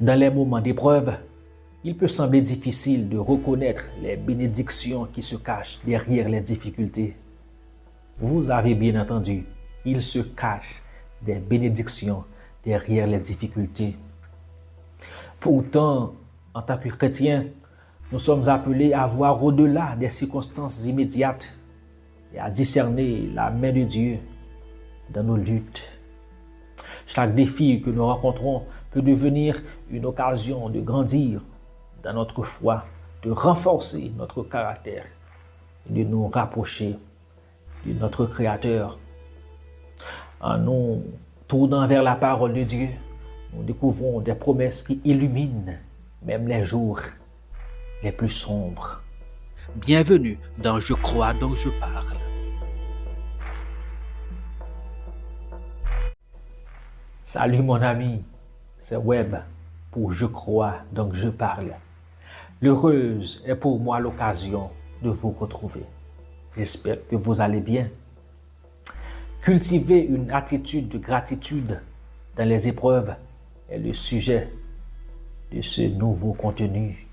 Dans les moments d'épreuve, il peut sembler difficile de reconnaître les bénédictions qui se cachent derrière les difficultés. Vous avez bien entendu, il se cache des bénédictions derrière les difficultés. Pourtant, en tant que chrétiens, nous sommes appelés à voir au-delà des circonstances immédiates et à discerner la main de Dieu dans nos luttes. Chaque défi que nous rencontrons peut devenir une occasion de grandir dans notre foi, de renforcer notre caractère et de nous rapprocher de notre Créateur. En nous tournant vers la parole de Dieu, nous découvrons des promesses qui illuminent même les jours les plus sombres. Bienvenue dans Je crois donc je parle. Salut mon ami, c'est Web pour Je crois donc je parle. L'heureuse est pour moi l'occasion de vous retrouver. J'espère que vous allez bien. Cultiver une attitude de gratitude dans les épreuves est le sujet de ce nouveau contenu.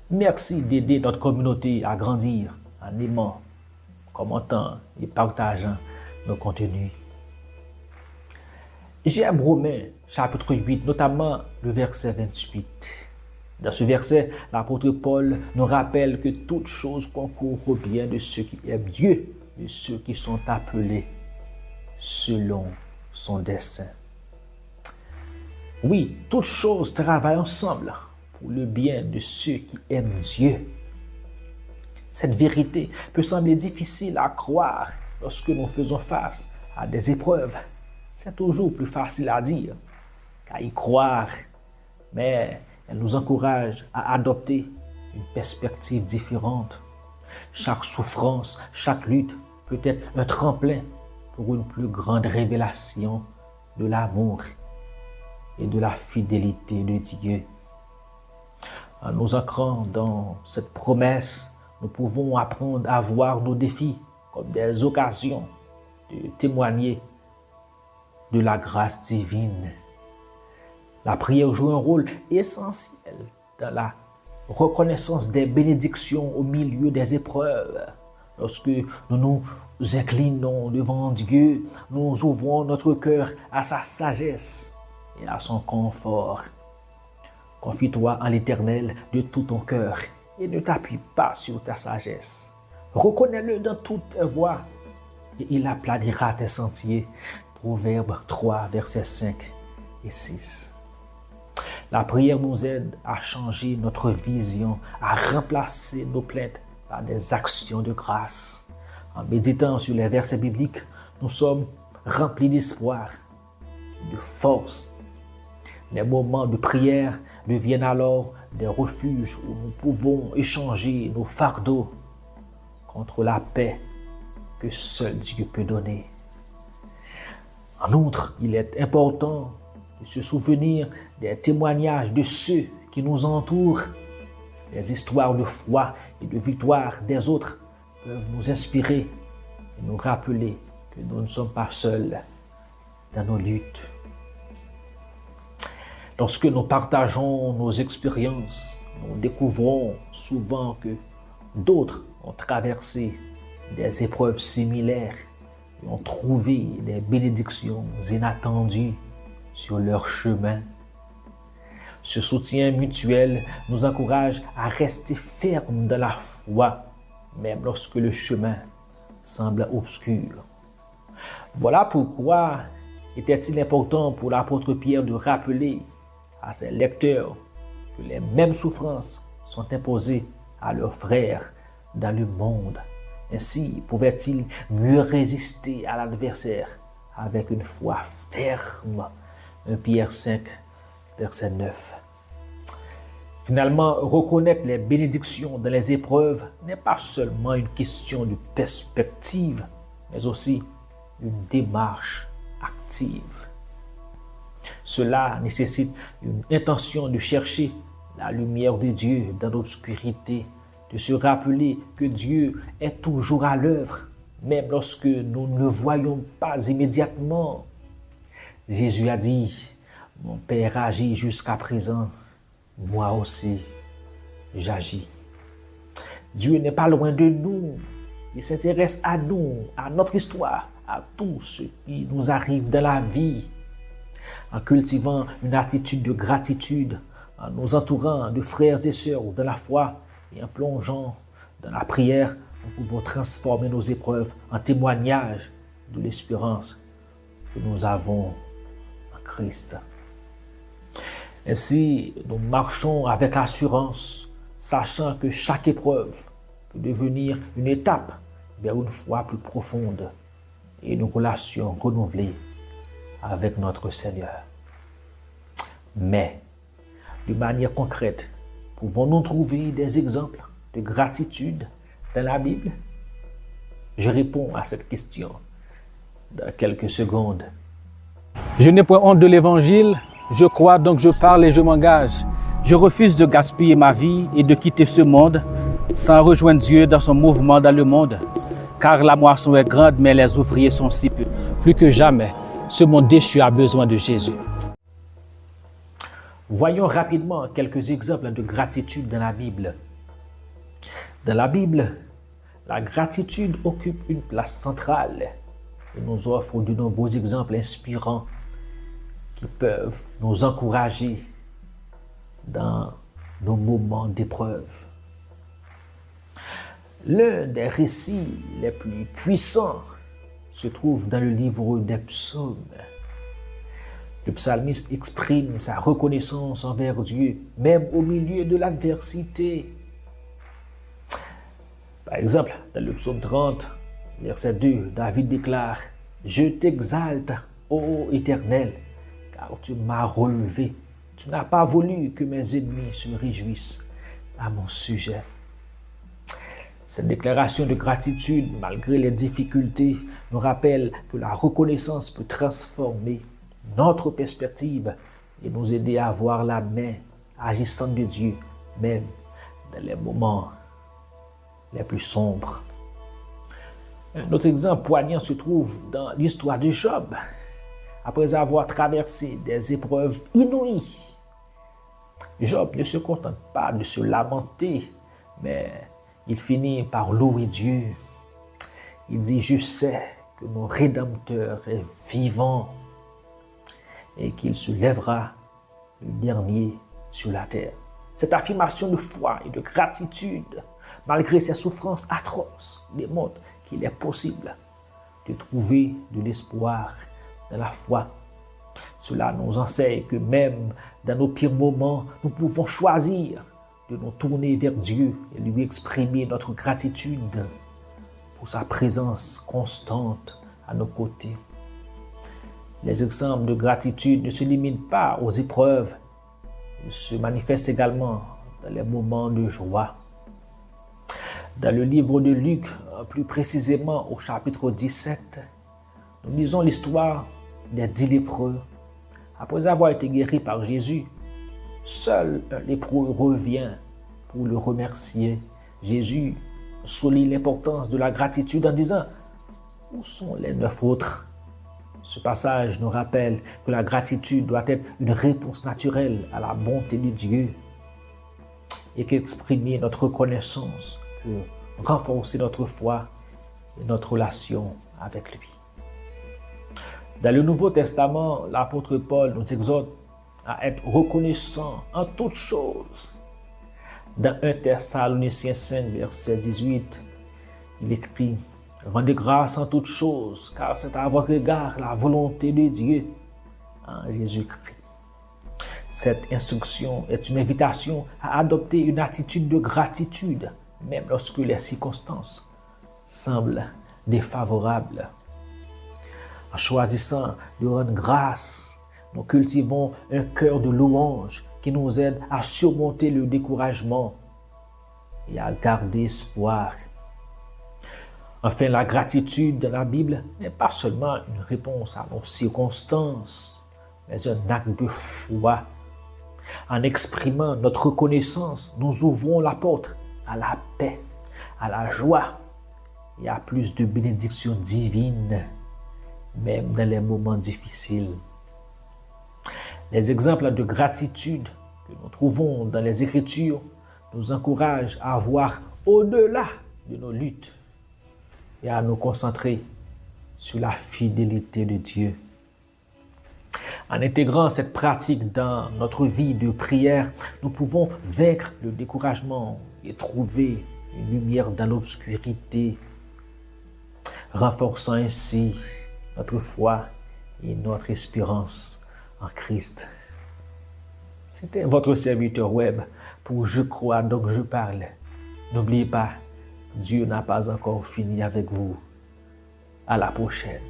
Merci d'aider notre communauté à grandir en aimant, commentant et partageant nos contenus. J'aime Romains chapitre 8, notamment le verset 28. Dans ce verset, l'apôtre Paul nous rappelle que toute chose concourt au bien de ceux qui aiment Dieu, de ceux qui sont appelés selon son dessein. Oui, toutes choses travaillent ensemble pour le bien de ceux qui aiment Dieu. Cette vérité peut sembler difficile à croire lorsque nous faisons face à des épreuves. C'est toujours plus facile à dire qu'à y croire, mais elle nous encourage à adopter une perspective différente. Chaque souffrance, chaque lutte peut être un tremplin pour une plus grande révélation de l'amour et de la fidélité de Dieu. En nous ancrant dans cette promesse, nous pouvons apprendre à voir nos défis comme des occasions de témoigner de la grâce divine. La prière joue un rôle essentiel dans la reconnaissance des bénédictions au milieu des épreuves. Lorsque nous nous inclinons devant Dieu, nous ouvrons notre cœur à sa sagesse et à son confort. Confie-toi en l'Éternel de tout ton cœur et ne t'appuie pas sur ta sagesse. Reconnais-le dans toutes tes voies et il aplanira tes sentiers. Proverbe 3, versets 5 et 6. La prière nous aide à changer notre vision, à remplacer nos plaintes par des actions de grâce. En méditant sur les versets bibliques, nous sommes remplis d'espoir et de force. Les moments de prière deviennent alors des refuges où nous pouvons échanger nos fardeaux contre la paix que seul Dieu peut donner. En outre, il est important de se souvenir des témoignages de ceux qui nous entourent. Les histoires de foi et de victoire des autres peuvent nous inspirer et nous rappeler que nous ne sommes pas seuls dans nos luttes. Lorsque nous partageons nos expériences, nous découvrons souvent que d'autres ont traversé des épreuves similaires et ont trouvé des bénédictions inattendues sur leur chemin. Ce soutien mutuel nous encourage à rester fermes dans la foi, même lorsque le chemin semble obscur. Voilà pourquoi était-il important pour l'apôtre Pierre de rappeler à ses lecteurs que les mêmes souffrances sont imposées à leurs frères dans le monde. Ainsi pouvaient-ils mieux résister à l'adversaire avec une foi ferme. 1 Pierre 5, verset 9. Finalement, reconnaître les bénédictions dans les épreuves n'est pas seulement une question de perspective, mais aussi une démarche active. Cela nécessite une intention de chercher la lumière de Dieu dans l'obscurité, de se rappeler que Dieu est toujours à l'œuvre, même lorsque nous ne le voyons pas immédiatement. Jésus a dit, Mon Père agit jusqu'à présent, moi aussi j'agis. Dieu n'est pas loin de nous. Il s'intéresse à nous, à notre histoire, à tout ce qui nous arrive dans la vie. En cultivant une attitude de gratitude, en nous entourant de frères et sœurs de la foi et en plongeant dans la prière, nous pouvons transformer nos épreuves en témoignages de l'espérance que nous avons en Christ. Ainsi, nous marchons avec assurance, sachant que chaque épreuve peut devenir une étape vers une foi plus profonde et une relation renouvelée avec notre Seigneur. Mais, de manière concrète, pouvons-nous trouver des exemples de gratitude dans la Bible? Je réponds à cette question dans quelques secondes. Je n'ai point honte de l'Évangile, je crois donc je parle et je m'engage. Je refuse de gaspiller ma vie et de quitter ce monde sans rejoindre Dieu dans son mouvement dans le monde. Car la moisson est grande, mais les ouvriers sont si peu. Plus que jamais, ce monde déchu a besoin de Jésus. Voyons rapidement quelques exemples de gratitude dans la Bible. Dans la Bible, la gratitude occupe une place centrale et nous offre de nombreux exemples inspirants qui peuvent nous encourager dans nos moments d'épreuve. L'un des récits les plus puissants se trouve dans le livre des Psaumes. Le psalmiste exprime sa reconnaissance envers Dieu, même au milieu de l'adversité. Par exemple, dans le psaume 30, verset 2, David déclare « Je t'exalte, ô Éternel, car tu m'as relevé. Tu n'as pas voulu que mes ennemis se réjouissent à mon sujet. » Cette déclaration de gratitude, malgré les difficultés, nous rappelle que la reconnaissance peut transformer notre perspective et nous aider à voir la main agissante de Dieu, même dans les moments les plus sombres. Un autre exemple poignant se trouve dans l'histoire de Job. Après avoir traversé des épreuves inouïes, Job ne se contente pas de se lamenter, mais il finit par louer Dieu. Il dit « Je sais que mon Rédempteur est vivant et qu'il se lèvera le dernier sur la terre. » Cette affirmation de foi et de gratitude, malgré ses souffrances atroces, démontre qu'il est possible de trouver de l'espoir dans la foi. Cela nous enseigne que même dans nos pires moments, nous pouvons choisir de nous tourner vers Dieu et lui exprimer notre gratitude pour sa présence constante à nos côtés. Les exemples de gratitude ne se limitent pas aux épreuves, ils se manifestent également dans les moments de joie. Dans le livre de Luc, plus précisément au chapitre 17, nous lisons l'histoire des 10 lépreux. Après avoir été guéris par Jésus, seul un lépreux revient pour le remercier. Jésus souligne l'importance de la gratitude en disant « Où sont les 9 autres ?» Ce passage nous rappelle que la gratitude doit être une réponse naturelle à la bonté de Dieu et qu'exprimer notre reconnaissance peut renforcer notre foi et notre relation avec lui. Dans le Nouveau Testament, l'apôtre Paul nous exhorte à être reconnaissants en toutes choses. Dans 1 Thessaloniciens 5, verset 18, il écrit « Rendez grâce en toutes choses, car c'est à votre égard la volonté de Dieu en Jésus-Christ. » Cette instruction est une invitation à adopter une attitude de gratitude, même lorsque les circonstances semblent défavorables. En choisissant de rendre grâce, nous cultivons un cœur de louange qui nous aide à surmonter le découragement et à garder espoir. Enfin, la gratitude dans la Bible n'est pas seulement une réponse à nos circonstances, mais un acte de foi. En exprimant notre reconnaissance, nous ouvrons la porte à la paix, à la joie et à plus de bénédictions divines, même dans les moments difficiles. Les exemples de gratitude que nous trouvons dans les Écritures nous encouragent à voir au-delà de nos luttes et à nous concentrer sur la fidélité de Dieu. En intégrant cette pratique dans notre vie de prière, nous pouvons vaincre le découragement et trouver une lumière dans l'obscurité, renforçant ainsi notre foi et notre espérance en Christ. C'était votre serviteur web pour Je crois donc je parle. N'oubliez pas, Dieu n'a pas encore fini avec vous. À la prochaine.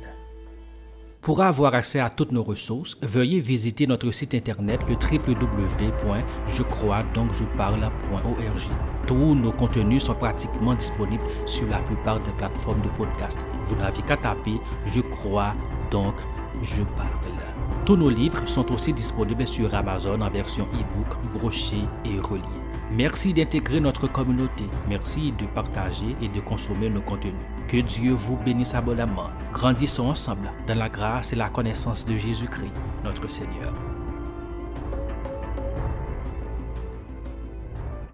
Pour avoir accès à toutes nos ressources, veuillez visiter notre site internet le www.jecroisdoncjeparle.org. Tous nos contenus sont pratiquement disponibles sur la plupart des plateformes de podcast. Vous n'avez qu'à taper « Je crois donc je parle ». Tous nos livres sont aussi disponibles sur Amazon en version e-book, broché et relié. Merci d'intégrer notre communauté. Merci de partager et de consommer nos contenus. Que Dieu vous bénisse abondamment. Grandissons ensemble dans la grâce et la connaissance de Jésus-Christ, notre Seigneur.